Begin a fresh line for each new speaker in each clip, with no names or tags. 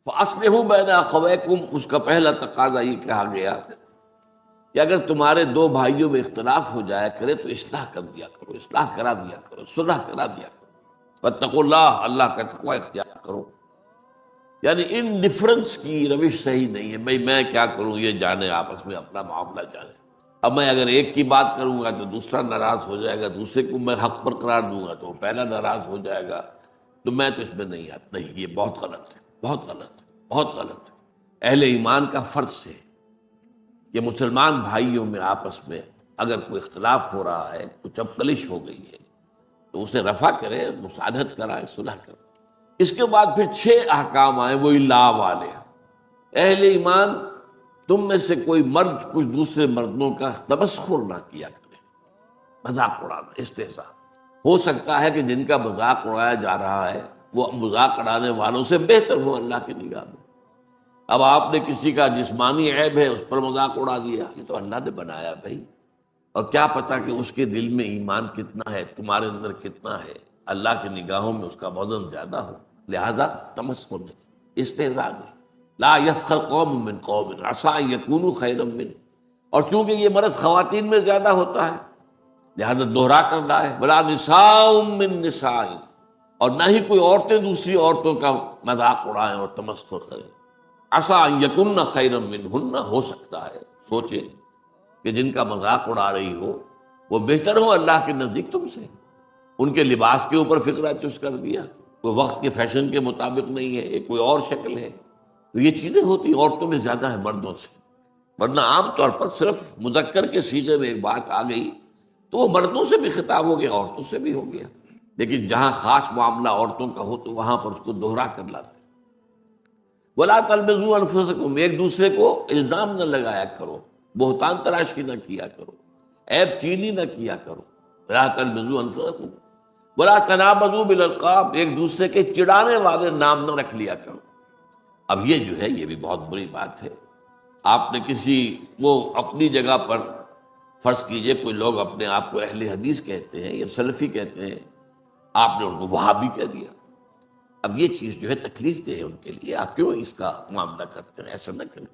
فَأَصْلِحُوا بَيْنَ أَخَوَيْكُمْ، اس کا پہلا تقاضا یہ کہا گیا کہ اگر تمہارے دو بھائیوں میں اختلاف ہو جایا کرے تو اصلاح کر دیا کرو، اصلاح کرا دیا کرو، صلح کرا دیا کرو. وَاتَّقُوا اللَّهَ، اللہ کا تقوی اختیار کرو. یعنی ان ڈفرنس کی روش صحیح نہیں ہے. بھئی میں کیا کروں یہ جانے، آپس میں اپنا معاملہ جانے. اب میں اگر ایک کی بات کروں گا تو دوسرا ناراض ہو جائے گا، دوسرے کو میں حق پر قرار دوں گا تو وہ پہلا ناراض ہو جائے گا. تو میں تو اس میں نہیں آتا. نہیں، یہ بہت غلط ہے، بہت غلط ہے، بہت غلط ہے. اہل ایمان کا فرض ہے کہ مسلمان بھائیوں میں آپس میں اگر کوئی اختلاف ہو رہا ہے، کچھ اب کلش ہو گئی ہے تو اسے رفع کرے، مساعدت کرائے، صلح کرے. اس کے بعد پھر 6 احکام آئے وہی لا والے. اہل ایمان تم میں سے کوئی مرد کچھ دوسرے مردوں کا تمسخر نہ کیا کرے، مذاق اڑانا، استہزاء. ہو سکتا ہے کہ جن کا مذاق اڑایا جا رہا ہے وہ مذاق اڑانے والوں سے بہتر ہو اللہ کی نگاہ میں. اب آپ نے کسی کا جسمانی عیب ہے اس پر مذاق اڑا دیا، یہ تو اللہ نے بنایا بھائی، اور کیا پتا کہ اس کے دل میں ایمان کتنا ہے، تمہارے اندر کتنا ہے. اللہ کی نگاہوں میں اس کا وزن زیادہ ہو. لہذا تمسخر نہیں، استہزاء نہیں. لا یسخر قوم من قوم عسى ان یکونوا خیرا منهم. اور چونکہ یہ مرض خواتین میں زیادہ ہوتا ہے لہذا دوہرا کر رہا ہے ولا نساء من نساء، اور نہ ہی کوئی عورتیں دوسری عورتوں کا مذاق اڑائیں اور تمسخر کریں. عسى ان یکن خیرا منهن، ہو سکتا ہے سوچے کہ جن کا مذاق اڑا رہی ہو وہ بہتر ہو اللہ کے نزدیک تم سے. ان کے لباس کے اوپر فکرہ چست کر دیا، کوئی وقت کے فیشن کے مطابق نہیں ہے، یہ کوئی اور شکل ہے. تو یہ چیزیں ہوتی عورتوں میں زیادہ ہیں مردوں سے. ورنہ عام طور پر صرف مذکر کے صیغے میں ایک بات آ گئی تو وہ مردوں سے بھی خطاب ہو گیا، عورتوں سے بھی ہو گیا. لیکن جہاں خاص معاملہ عورتوں کا ہو تو وہاں پر اس کو دوہرا کر لاتے. وَلَا تَلْمِزُوا أَنفُسَكُمْ، ایک دوسرے کو الزام نہ لگایا کرو، بہتان تراشی نہ کیا کرو، عیب چینی نہ کیا کرو. وَلَا تَلْمِزُوا أَنفُسَكُمْ وَلَا تَنَابَزُوا بِالْأَلْقَابِ، ایک دوسرے کے چڑانے والے نام نہ رکھ لیا کرو. اب یہ جو ہے یہ بھی بہت بری بات ہے. آپ نے کسی وہ اپنی جگہ پر فرض کیجئے کوئی لوگ اپنے آپ کو اہل حدیث کہتے ہیں یا سلفی کہتے ہیں، آپ نے ان کو وہابی کہہ دیا. اب یہ چیز جو ہے تکلیف دہ ہے ان کے لیے. آپ کیوں اس کا معاملہ کرتے ہیں؟ ایسا نہ کریں.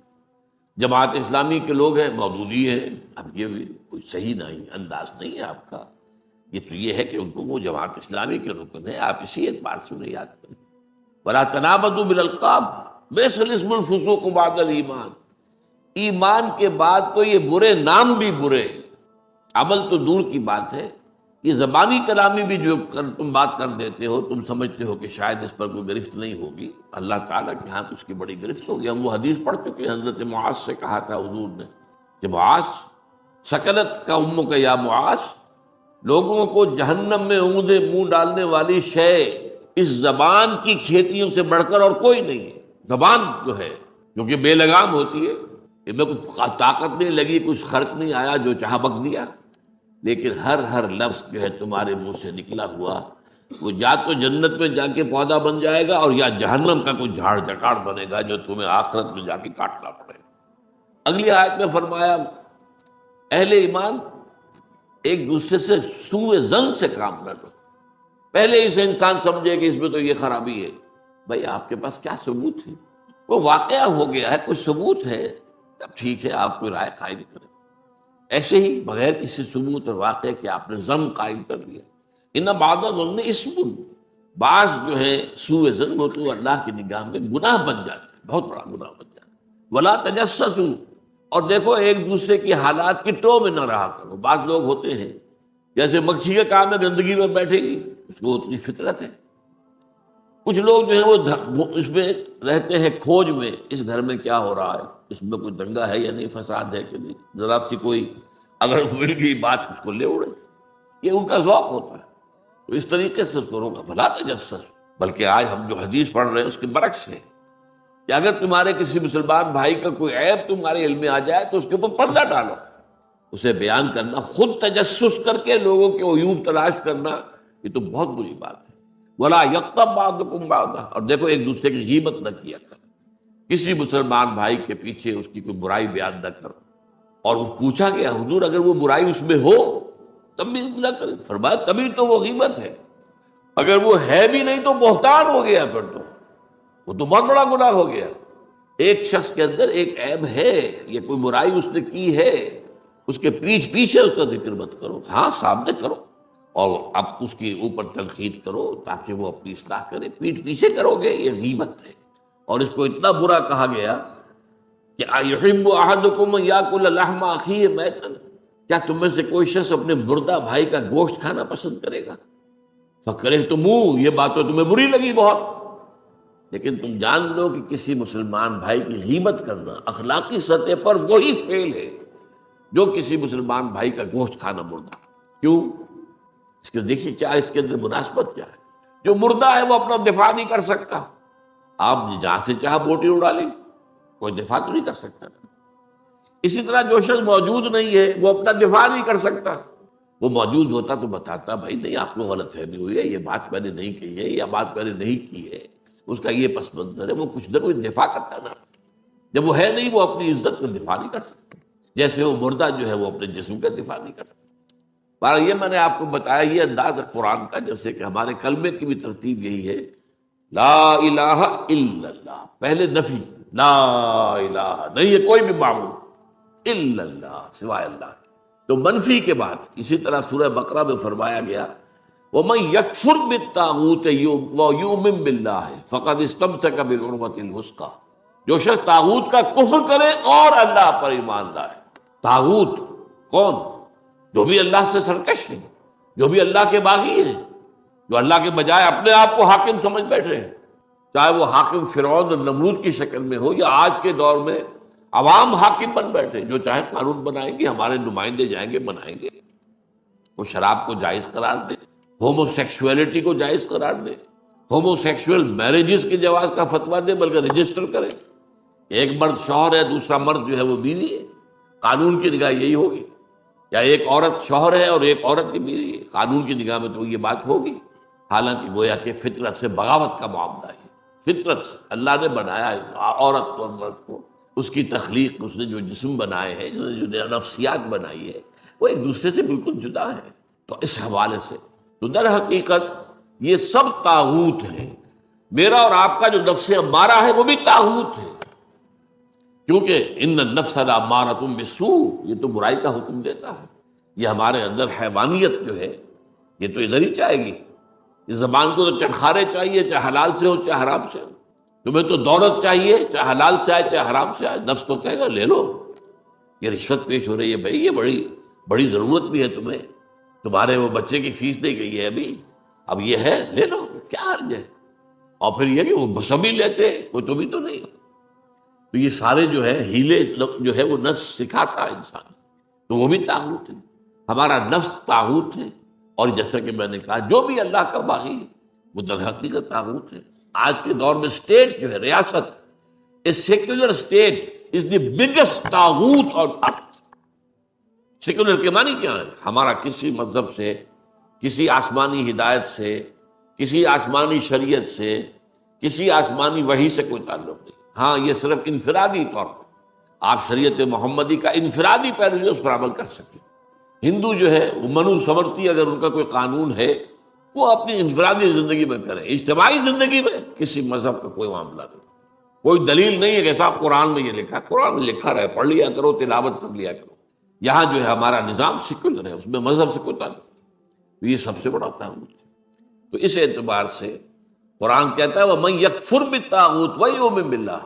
جماعت اسلامی کے لوگ ہیں، مودودی ہیں، اب یہ بھی کوئی صحیح نہیں انداز نہیں ہے آپ کا. یہ تو یہ ہے کہ ان کو وہ جماعت اسلامی کے رکن ہے، آپ اسی اعتبار سے انہیں یاد کریں. وَلَا تَنَابَزُوا بِالْأَلْقَابِ بِئْسَ الِاسْمُ الْفُسُوقُ بَعْدَ الْإِيمَانِ، ایمان کے بعد تو یہ برے نام بھی برے. عمل تو دور کی بات ہے، یہ زبانی کلامی بھی جو تم بات کر دیتے ہو، تم سمجھتے ہو کہ شاید اس پر کوئی گرفت نہیں ہوگی، اللہ تعالیٰ کے ہاں تو اس کی بڑی گرفت ہوگی. ہم وہ حدیث پڑھ چکے ہیں، حضرت معاذ سے کہا تھا حضور نے کہ معاذ سکلت کا امک کا یا معاذ، لوگوں کو جہنم میں اونگھے منہ ڈالنے والی شے اس زبان کی کھیتیوں سے بڑھ کر اور کوئی نہیں ہے. زبان جو ہے کیونکہ بے لگام ہوتی ہے، اس میں کوئی طاقت نہیں لگی، کچھ خرچ نہیں آیا، جو چاہا بک دیا. لیکن ہر لفظ جو ہے تمہارے منہ سے نکلا ہوا وہ یا تو جنت میں جا کے پودا بن جائے گا اور یا جہنم کا کوئی جھاڑ جکاڑ بنے گا جو تمہیں آخرت میں جا کے کاٹنا پڑے گا. اگلی آیت میں فرمایا اہل ایمان ایک دوسرے سے سوء ظن سے کام نہ لو. پہلے اسے انسان سمجھے کہ اس میں تو یہ خرابی ہے. بھائی آپ کے پاس کیا ثبوت ہے؟ وہ واقعہ ہو گیا ہے، کوئی ثبوت ہے تب ٹھیک ہے، آپ کوئی رائے قائم کریں. ایسے ہی بغیر کسی ثبوت اور واقعے کے آپ نے ظن قائم کر دیا. ان بعض الظن اسم، بعض جو ہے سوء ظن وہ تو اللہ کی نگاہ میں گناہ بن جاتا ہے، بہت بڑا گناہ بن جاتا ہے. ولا تجسسوا، اور دیکھو ایک دوسرے کی حالات کی ٹو میں نہ رہا کرو. بعض لوگ ہوتے ہیں جیسے مکھی کا کام ہے گندگی میں بیٹھے گی، اس کو اتنی فطرت ہے. کچھ لوگ جو ہیں وہ اس میں رہتے ہیں کھوج میں، اس گھر میں کیا ہو رہا ہے، اس میں کوئی دنگا ہے یا نہیں، فساد ہے کہ نہیں، ذرا سی کوئی اگر مل گئی بات اس کو لے اڑے. یہ ان کا ذوق ہوتا ہے. تو اس طریقے سے اس کو روکا. بھلا تجسس، بلکہ آج ہم جو حدیث پڑھ رہے ہیں اس کے برعکس ہے کہ اگر تمہارے کسی مسلمان بھائی کا کوئی عیب تمہارے علم میں آ جائے تو اس کے اوپر پردہ ڈالو، اسے بیان کرنا. خود تجسس کر کے لوگوں کے عیوب تلاش کرنا یہ تو بہت بری بات ہے. ولا یغتب بعضکم بعضا، اور دیکھو ایک دوسرے کی غیبت نہ کیا کرو. کسی مسلمان بھائی کے پیچھے اس کی کوئی برائی بیان نہ کرو. اور وہ پوچھا کہ حضور اگر وہ برائی اس میں ہو تب بھی نہ کریں. فرمایا تبھی تو وہ غیبت ہے، اگر وہ ہے بھی نہیں تو بہتان ہو گیا. پھر تو وہ تو بہت بڑا گناہ ہو گیا۔ ایک شخص کے اندر ایک عیب ہے، یہ کوئی برائی اس نے کی ہے، اس کے پیٹھ پیچھے اس کا ذکر مت کرو، ہاں سامنے کرو اور اب اس کے اوپر تنقید کرو تاکہ وہ اپنی اصلاح کرے۔ پیٹھ پیچھے کرو گے یہ غیبت ہے، اور اس کو اتنا برا کہا گیا کہ اَیُحِبُّ أَحَدُكُمْ أَن يَأْكُلَ لَحْمَ أَخِیهِ مَیْتًا، کیا تم میں سے کوئی شخص اپنے مردہ بھائی کا گوشت کھانا پسند کرے گا؟ فَكَرِهْتُمُوهُ، یہ بات تو تمہیں بری لگی بہت، لیکن تم جان لو کہ کسی مسلمان بھائی کی غیبت کرنا اخلاقی سطح پر وہی فعل ہے جو کسی مسلمان بھائی کا گوشت کھانا مردہ۔ کیوں؟ اس کے دیکھیے کیا اس کے اندر مناسبت کیا ہے۔ جو مردہ ہے وہ اپنا دفاع نہیں کر سکتا، آپ نے جہاں سے چاہا بوٹی اڑا لی، کوئی دفاع تو نہیں کر سکتا۔ اسی طرح جو شخص موجود نہیں ہے وہ اپنا دفاع نہیں کر سکتا، وہ موجود ہوتا تو بتاتا بھائی نہیں آپ کو غلط فہمی ہوئی ہے، یہ بات میں نے نہیں کہی ہے، یہ بات میں نے نہیں کی ہے، اس کا یہ پس منظر ہے، وہ کچھ نہ کچھ دفاع کرتا نا۔ جب وہ ہے نہیں وہ اپنی عزت کا دفاع نہیں کر سکتا، جیسے وہ مردہ جو ہے وہ اپنے جسم کا دفاع نہیں کر سکتا۔ بارہ یہ میں نے آپ کو بتایا یہ انداز ہے قرآن کا، جیسے کہ ہمارے کلمے کی بھی ترتیب یہی ہے، لا الہ الا اللہ، پہلے نفی، لا الہ نہیں ہے کوئی بھی معبود الا اللہ سوائے اللہ کے، تو منفی کے بعد اسی طرح سورہ بقرہ میں فرمایا گیا وَمَن يَكْفُرْ بِالطَّاغُوتِ وَيُؤْمِن بِاللَّهِ فَقَدِ اسْتَمْسَكَ بِالْعُرْوَةِ الْوُثْقَىٰ، جو شخص طاغوت کا کفر کرے اور اللہ پر ایمان لائے۔ طاغوت کون؟ جو بھی اللہ سے سرکش ہے، جو بھی اللہ کے باغی ہیں، جو اللہ کے بجائے اپنے آپ کو حاکم سمجھ بیٹھے ہیں، چاہے وہ حاکم فرعون اور نمرود کی شکل میں ہو یا آج کے دور میں عوام حاکم بن بیٹھے، جو چاہے قانون بنائیں گے، ہمارے نمائندے جائیں گے بنائیں گے، وہ شراب کو جائز قرار دیں، ہومو سیکسولیٹی کو جائز قرار دیں، ہومو سیکسول میرجز کے جواز کا فتویٰ دیں، بلکہ رجسٹر کریں، ایک مرد شوہر ہے دوسرا مرد جو ہے وہ بیوی ہے، قانون کی نگاہ یہی ہوگی، یا ایک عورت شوہر ہے اور ایک عورت کی بیوی ہے، قانون کی نگاہ میں تو یہ بات ہوگی، حالانکہ گویا کہ فطرت سے بغاوت کا معاملہ ہے۔ فطرت سے اللہ نے بنایا ہے عورت اور مرد کو، اس کی تخلیق، اس نے جو جسم بنائے ہیں، جو نفسیات بنائی ہے، وہ ایک دوسرے سے بالکل جدا ہے۔ تو اس حوالے سے تو در حقیقت یہ سب طاغوت ہیں۔ میرا اور آپ کا جو نفس امارہ ہے وہ بھی طاغوت ہے، کیونکہ ان النفس لامارۃ بالسوء، یہ تو برائی کا حکم دیتا ہے۔ یہ ہمارے اندر حیوانیت جو ہے یہ تو ادھر ہی چاہے گی، اس زبان کو تو چٹخارے چاہیے، چاہے حلال سے ہو چاہے حرام سے ہو، تمہیں تو دولت چاہیے چاہے حلال سے آئے چاہے حرام سے آئے، نفس تو کہے گا لے لو، یہ رشوت پیش ہو رہی ہے بھائی، یہ بڑی ضرورت بھی ہے تمہیں، تمہارے وہ بچے کی فیس نہیں گئی ہے اب یہ ہے لے لو، کیا حرج ہے؟ اور پھر یہ کہ وہ سبھی لیتے کوئی تمہیں تو نہیں۔ تو یہ سارے جو ہے ہیلے جو ہے وہ نفس سکھاتا ہے انسان، تو وہ بھی طاغوت ہے، ہمارا نفس طاغوت ہے۔ اور جیسا کہ میں نے کہا جو بھی اللہ کا باغی ہے وہ در حقیقت طاغوت ہے۔ آج کے دور میں اسٹیٹ جو ہے، ریاست، a secular state is the biggest طاغوت on earth۔ Secular کے معنی کیا ہے؟ ہمارا کسی مذہب سے، کسی آسمانی ہدایت سے، کسی آسمانی شریعت سے، کسی آسمانی وحی سے کوئی تعلق نہیں۔ ہاں یہ صرف انفرادی طور پر آپ شریعت محمدی کا انفرادی پہلو اس پر عمل کر سکتے۔ ہندو جو ہے وہ منو سمرتی، اگر ان کا کوئی قانون ہے وہ اپنی انفرادی زندگی میں کریں، اجتماعی زندگی میں کسی مذہب کا کوئی معاملہ نہیں، کوئی دلیل نہیں ہے کہ صاحب قرآن میں یہ لکھا، قرآن میں لکھا رہے، پڑھ لیا کرو، تلاوت کر لیا کرو۔ یہاں جو ہے ہمارا نظام سیکولر ہے، اس میں مذہب سے کوئی تعلق نہیں، یہ سب سے بڑا تعاون ہے۔ تو اس اعتبار سے قرآن کہتا ہے وَمَن يَكْفُرْ بِالطَّاغُوتِ وَيُؤْمِن بِاللَّهِ،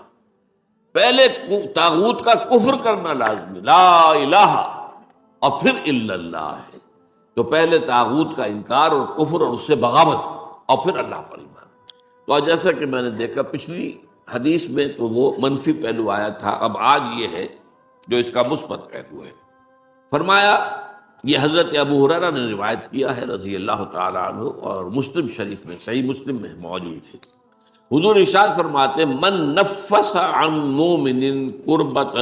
پہلے طاغوت کا کفر کرنا لازمی، لا الہ، اور پھر الا اللہ ہے، تو پہلے طاغوت کا انکار اور کفر اور اس سے بغاوت، اور پھر اللہ پر ایمان۔ تو جیسا کہ میں نے دیکھا پچھلی حدیث میں تو وہ منفی پہلو آیا تھا، اب آج یہ ہے جو اس کا مثبت پہلو ہے۔ فرمایا، یہ حضرت ابو ہریرہ نے روایت کیا ہے رضی اللہ تعالی عنہ، اور مسلم شریف میں، صحیح مسلم میں موجود ہے۔ حضور ارشاد فرماتے من نفس عن مومن کربۃ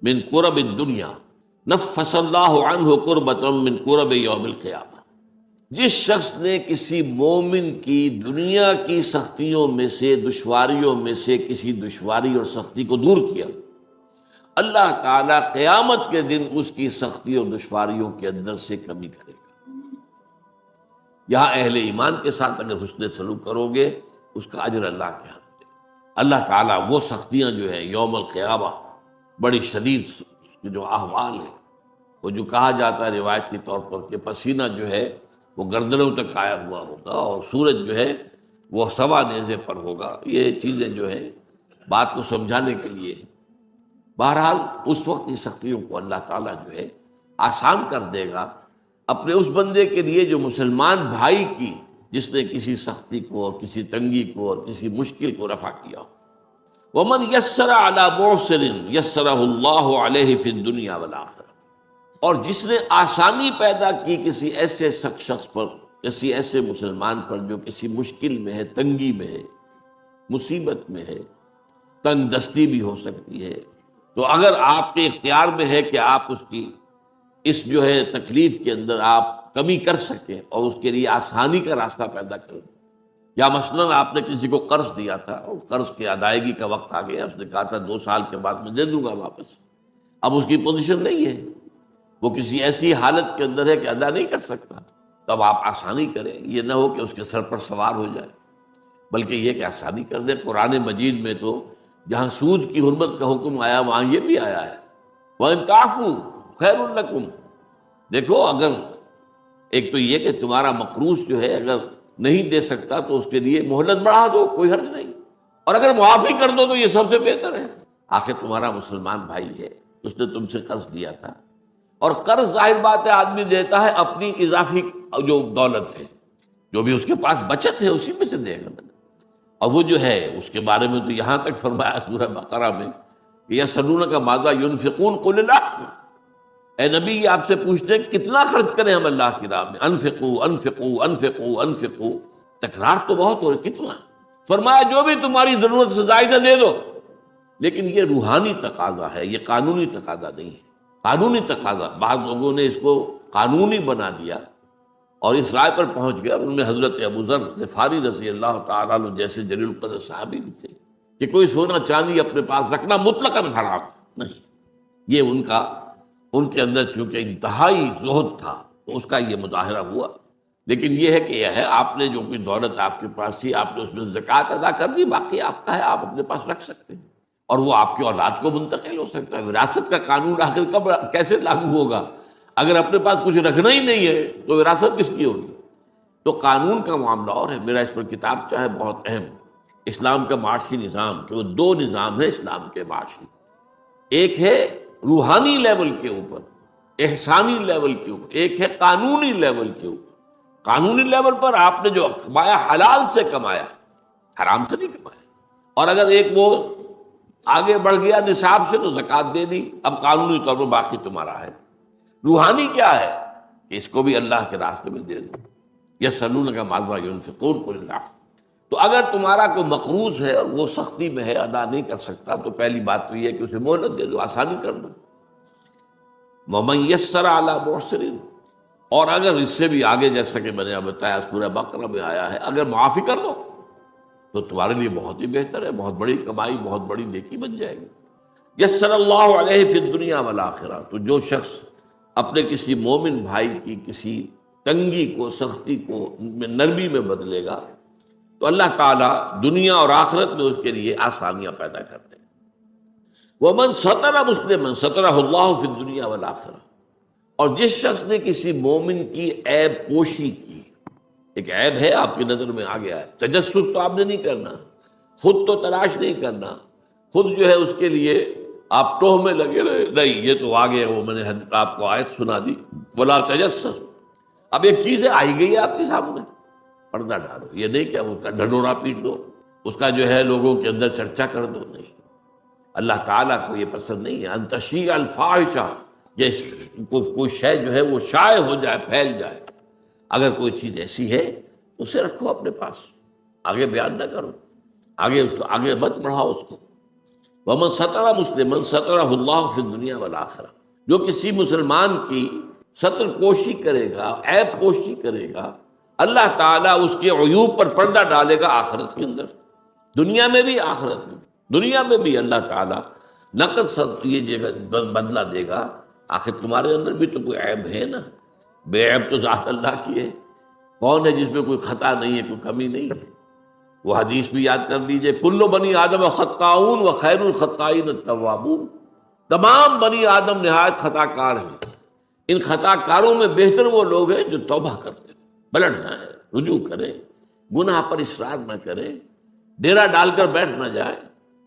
من کرب الدنیا نفس اللہ عنہ کربۃ من کرب یوم القیامہ، جس شخص نے کسی مومن کی دنیا کی سختیوں میں سے، دشواریوں میں سے کسی دشواری اور سختی کو دور کیا، اللہ تعالیٰ قیامت کے دن اس کی سختی اور دشواریوں کے اندر سے کمی کرے گا۔ یہاں اہل ایمان کے ساتھ اگر حسن سلوک کرو گے اس کا اجر اللہ کے ہاں دے گا۔ اللہ تعالیٰ وہ سختیاں جو ہے یوم القیامہ بڑی شدید اس کے جو احوال ہے، وہ جو کہا جاتا ہے روایت کے طور پر کہ پسینہ جو ہے وہ گردنوں تک آیا ہوا ہوگا اور سورج جو ہے وہ سوا نیزے پر ہوگا، یہ چیزیں جو ہے بات کو سمجھانے کے لیے۔ بہرحال اس وقت کی سختیوں کو اللہ تعالیٰ جو ہے آسان کر دے گا اپنے اس بندے کے لیے جو مسلمان بھائی کی، جس نے کسی سختی کو اور کسی تنگی کو اور کسی مشکل کو رفع کیا۔ وَمَنْ يَسَّرَ عَلَى مُعْسِرٍ يَسَّرَهُ اللَّهُ عَلَيْهِ فِي الدُّنْيَا وَالْآخِرَةِ، اور جس نے آسانی پیدا کی کسی ایسے شخص پر، کسی ایسے مسلمان پر جو کسی مشکل میں ہے، تنگی میں ہے، مصیبت میں ہے، تنگ دستی بھی ہو سکتی ہے، تو اگر آپ کے اختیار میں ہے کہ آپ اس کی اس جو ہے تکلیف کے اندر آپ کمی کر سکیں اور اس کے لیے آسانی کا راستہ پیدا کر دیں، یا مثلاً آپ نے کسی کو قرض دیا تھا اور قرض کی ادائیگی کا وقت آ گیا، اس نے کہا تھا 2 سال کے بعد میں دے دوں گا واپس، اب اس کی پوزیشن نہیں ہے، وہ کسی ایسی حالت کے اندر ہے کہ ادا نہیں کر سکتا، تو اب آپ آسانی کریں، یہ نہ ہو کہ اس کے سر پر سوار ہو جائے، بلکہ یہ کہ آسانی کر دیں۔ قرآن مجید میں تو جہاں سود کی حرمت کا حکم آیا وہاں یہ بھی آیا ہے وَإِن تَعْفُوا خَيْرٌ لَكُمْ۔ دیکھو، اگر ایک تو یہ کہ تمہارا مقروض جو ہے اگر نہیں دے سکتا تو اس کے لیے مہلت بڑھا دو، کوئی حرج نہیں، اور اگر معافی کر دو تو یہ سب سے بہتر ہے۔ آخر تمہارا مسلمان بھائی ہے، اس نے تم سے قرض لیا تھا، اور قرض ظاہر بات ہے آدمی دیتا ہے اپنی اضافی جو دولت ہے، جو بھی اس کے پاس بچت ہے اسی میں سے دے گا، اور وہ جو ہے اس کے بارے میں تو یہاں تک فرمایا سورہ بقرہ میں کہ یسألونک ماذا ينفقون قل العفو، اے نبی یہ آپ سے پوچھتے ہیں کتنا خرچ کریں ہم اللہ کی راہ میں، انفقوا انفقوا انفقوا انفقوا، تکرار تو بہت ہو رہی، کتنا؟ فرمایا جو بھی تمہاری ضرورت سے زائدہ دے دو، لیکن یہ روحانی تقاضا ہے، یہ قانونی تقاضا نہیں ہے۔ قانونی تقاضا بعض لوگوں نے اس کو قانونی بنا دیا اور اس رائے پر پہنچ گیا، ان میں حضرت ابو ذر غفاری رضی اللہ تعالیٰ عنہ جیسے جلیل القدر صحابی بھی تھے کہ کوئی سونا چاندی اپنے پاس رکھنا مطلقاً حرام نہیں، یہ ان کے اندر چونکہ انتہائی زہد تھا تو اس کا یہ مظاہرہ ہوا، لیکن یہ ہے کہ یہ ہے آپ نے جو کوئی دولت آپ کے پاس تھی آپ نے اس میں زکوٰۃ ادا کر دی، باقی آپ کا ہے، آپ اپنے پاس رکھ سکتے ہیں، اور وہ آپ کی اولاد کو منتقل ہو سکتا ہے۔ وراثت کا قانون آخر کب کیسے لاگو ہوگا؟ اگر اپنے پاس کچھ رکھنا ہی نہیں ہے تو وراثت کس کی ہوگی؟ تو قانون کا معاملہ اور ہے، میرا اس پر کتاب چاہے بہت اہم، اسلام کا معاشی نظام، کہ وہ 2 نظام ہے اسلام کے معاشی، ایک ہے روحانی لیول کے اوپر، احسانی لیول کے اوپر، ایک ہے قانونی لیول کے اوپر۔ قانونی لیول پر آپ نے جو کمایا حلال سے کمایا، حرام سے نہیں کمایا، اور اگر ایک وہ آگے بڑھ گیا نصاب سے تو زکوٰۃ دے دی، اب قانونی طور پر باقی تمہارا ہے۔ روحانی کیا ہے کہ اس کو بھی اللہ کے راستے میں دے دو، یسألونک ماذا ينفقون قل العفو۔ تو اگر تمہارا کوئی مقروض ہے اور وہ سختی میں ہے، ادا نہیں کر سکتا، تو پہلی بات تو یہ ہے کہ اسے مہلت دے دو، آسانی کر دو۔ وَمَن يَسَّرَ عَلَى مُعْسِرٍ، اور اگر اس سے بھی آگے جیسا کہ میں نے بتایا سورہ بقرہ میں آیا ہے، اگر معافی کر دو تو تمہارے لیے بہت ہی بہتر ہے، بہت بڑی کمائی، بہت بڑی نیکی بن جائے گی۔ یسر اللہ علیہ فی الدنیا والآخرہ، تو جو شخص اپنے کسی مومن بھائی کی کسی تنگی کو، سختی کو نرمی میں بدلے گا تو اللہ تعالیٰ دنیا اور آخرت میں اس کے لیے آسانیاں پیدا کر دیں گے۔ وَمَن سَتَرَ مُسْلِمًا سَتَرَهُ اللَّهُ فِي الدُّنْيَا وَالْآخِرَةِ، اور جس شخص نے کسی مومن کی عیب پوشی کی، ایک عیب ہے آپ کی نظر میں آ گیا ہے، تجسس تو آپ نے نہیں کرنا، خود تو تلاش نہیں کرنا، خود جو ہے اس کے لیے آپ ٹوہ میں لگے رہے، نہیں یہ تو آ گیا، وہ میں نے آپ کو آیت سنا دی وَلَا تَجَسَّسُ۔ اب ایک چیز ہے آئی گئی ہے آپ کے سامنے، پردہ ڈالو، یہ نہیں کہ اس کا ڈھنڈورا پیٹ دو، اس کا جو ہے لوگوں کے اندر چرچا کر دو، نہیں، اللہ تعالیٰ کو یہ پسند نہیں ہے ان تشیع الفاحشہ، یہ کوئی شے جو ہے وہ شائع ہو جائے، پھیل جائے۔ اگر کوئی چیز ایسی ہے اسے رکھو اپنے پاس، آگے بیان نہ کرو، آگے مت بڑھاؤ اس کو۔ وَمَن سَتَرَ مُسْلِمًا سَتَرَهُ اللَّهُ فِي الدُّنْيَا وَالْآخِرَةِ، جو کسی مسلمان کی ستر پوشی کرے گا، عیب پوشی کرے گا، اللہ تعالیٰ اس کے عیوب پر پردہ ڈالے گا آخرت کے اندر، دنیا میں بھی آخرت میں بھی۔ دنیا میں بھی اللہ تعالیٰ نقد یہ جگہ بدلہ دے گا، آخر تمہارے اندر بھی تو کوئی عیب ہے نا، بے عیب تو ذات اللہ کی ہے، کون ہے جس میں کوئی خطا نہیں ہے، کوئی کمی نہیں ہے؟ وہ حدیث بھی یاد کر لیجئے، کل بنی آدم خطاؤن و خیر الخطائین التوابون، تمام بنی آدم نہایت خطا کار ہیں، ان خطا کاروں میں بہتر وہ لوگ ہیں جو توبہ کرتے ہیں، پلٹ جائیں، رجوع کریں، گناہ پر اصرار نہ کریں، ڈیرا ڈال کر بیٹھ نہ جائیں۔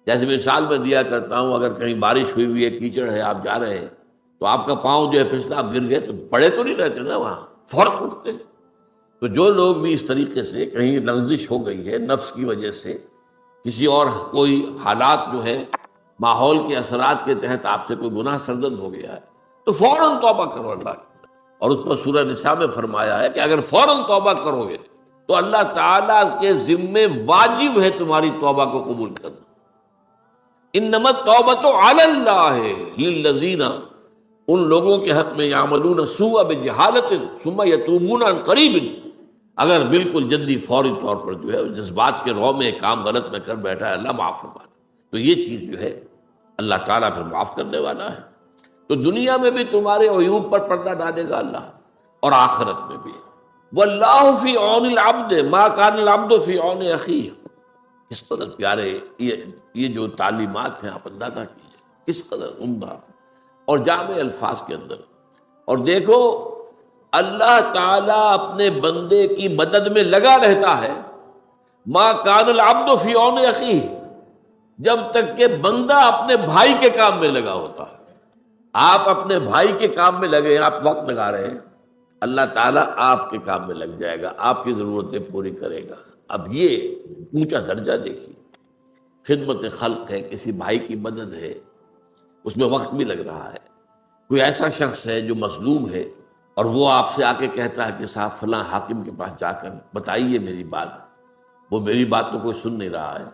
جیسے مثال میں دیا کرتا ہوں، اگر کہیں بارش ہوئی ہوئی ہے، کیچڑ ہے، آپ جا رہے ہیں تو آپ کا پاؤں جو ہے پھسلا، آپ گر گئے تو پڑے تو نہیں رہتے نا، وہاں فوراً اٹھتے۔ تو جو لوگ بھی اس طریقے سے کہیں لغزش ہو گئی ہے نفس کی وجہ سے، کسی اور کوئی حالات جو ہے ماحول کے اثرات کے تحت آپ سے کوئی گناہ سرزد ہو گیا ہے، تو فوراً توبہ کرو اللہ کی۔ اور اس پر سورہ نساء میں فرمایا ہے کہ اگر فوراً توبہ کرو گے تو اللہ تعالیٰ کے ذمے واجب ہے تمہاری توبہ کو قبول کرنا۔ انما التوبۃ علی اللہ للذین، ان لوگوں کے حق میں یعملون السوء بجہالۃ ثم یتوبون عن قریب، اگر بالکل جلدی فوری طور پر جو ہے جذبات کے رو میں ایک کام غلط میں کر بیٹھا ہے، اللہ معاف فرما دے، تو یہ چیز جو ہے اللہ تعالیٰ پھر معاف کرنے والا ہے۔ تو دنیا میں بھی تمہارے عیوب پر پردہ ڈالے گا اللہ، اور آخرت میں بھی۔ واللہ فی عون العبد ما کان العبد فی عون اخیہ، کس قدر پیارے یہ جو تعلیمات ہیں آپ اندازہ کیجیے، کس قدر عمدہ اور جامع الفاظ کے اندر۔ اور دیکھو اللہ تعالیٰ اپنے بندے کی مدد میں لگا رہتا ہے، ما کان العبد فی عون اخیہ، جب تک کہ بندہ اپنے بھائی کے کام میں لگا ہوتا ہے۔ آپ اپنے بھائی کے کام میں لگے ہیں، آپ وقت لگا رہے ہیں، اللہ تعالیٰ آپ کے کام میں لگ جائے گا، آپ کی ضرورتیں پوری کرے گا۔ اب یہ اونچا درجہ دیکھیے، خدمت خلق ہے، کسی بھائی کی مدد ہے، اس میں وقت بھی لگ رہا ہے۔ کوئی ایسا شخص ہے جو مظلوم ہے اور وہ آپ سے آ کے کہتا ہے کہ صاحب فلاں حاکم کے پاس جا کر بتائیے میری بات، وہ میری بات تو کوئی سن نہیں رہا ہے،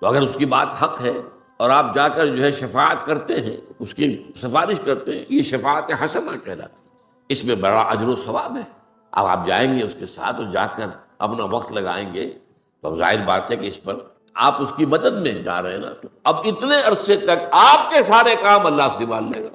تو اگر اس کی بات حق ہے اور آپ جا کر جو ہے شفاعت کرتے ہیں، اس کی سفارش کرتے ہیں، یہ شفاعت حسنہ کہلاتی ہے، اس میں بڑا اجر و ثواب ہے۔ اب آپ جائیں گے اس کے ساتھ اور جا کر اپنا وقت لگائیں گے تو ظاہر بات ہے کہ اس پر آپ اس کی مدد میں جا رہے ہیں نا، تو اب اتنے عرصے تک آپ کے سارے کام اللہ سنبھال لے گا۔